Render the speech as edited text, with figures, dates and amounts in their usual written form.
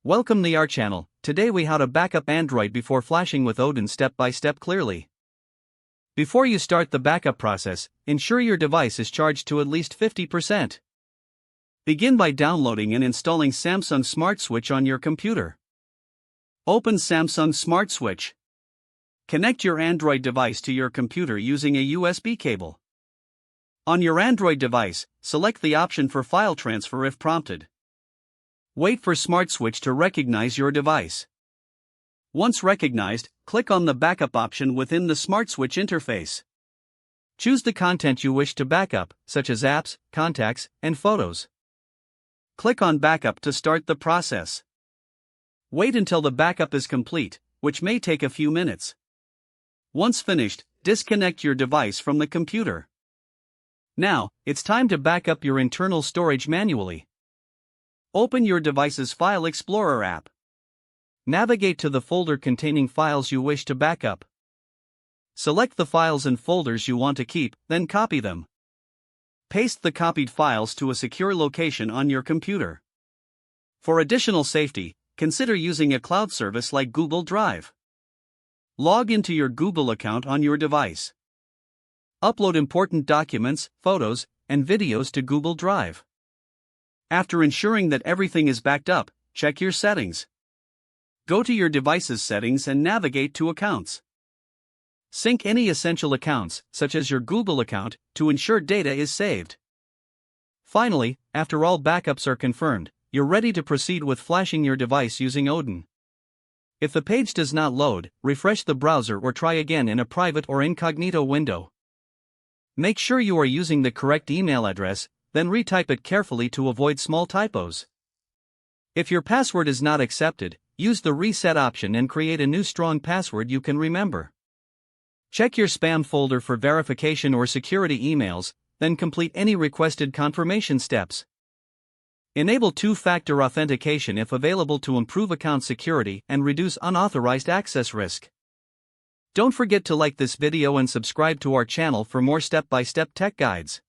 Welcome to our channel. Today we how to backup Android before flashing with Odin step by step clearly. Before you start the backup process, ensure your device is charged to at least 50%. Begin by downloading and installing Samsung Smart Switch on your computer. Open Samsung Smart Switch. Connect your Android device to your computer using a USB cable. On your Android device, select the option for file transfer if prompted. Wait for Smart Switch to recognize your device. Once recognized, click on the backup option within the Smart Switch interface. Choose the content you wish to backup, such as apps, contacts, and photos. Click on Backup to start the process. Wait until the backup is complete, which may take a few minutes. Once finished, disconnect your device from the computer. Now, it's time to back up your internal storage manually. Open your device's File Explorer app. Navigate to the folder containing files you wish to backup. Select the files and folders you want to keep, then copy them. Paste the copied files to a secure location on your computer. For additional safety, consider using a cloud service like Google Drive. Log into your Google account on your device. Upload important documents, photos, and videos to Google Drive. After ensuring that everything is backed up, check your settings. Go to your device's settings and navigate to Accounts. Sync any essential accounts, such as your Google account, to ensure data is saved. Finally, after all backups are confirmed, you're ready to proceed with flashing your device using Odin. If the page does not load, refresh the browser or try again in a private or incognito window. Make sure you are using the correct email address, then retype it carefully to avoid small typos. If your password is not accepted, use the reset option and create a new strong password you can remember. Check your spam folder for verification or security emails, then complete any requested confirmation steps. Enable two-factor authentication if available to improve account security and reduce unauthorized access risk. Don't forget to like this video and subscribe to our channel for more step-by-step tech guides.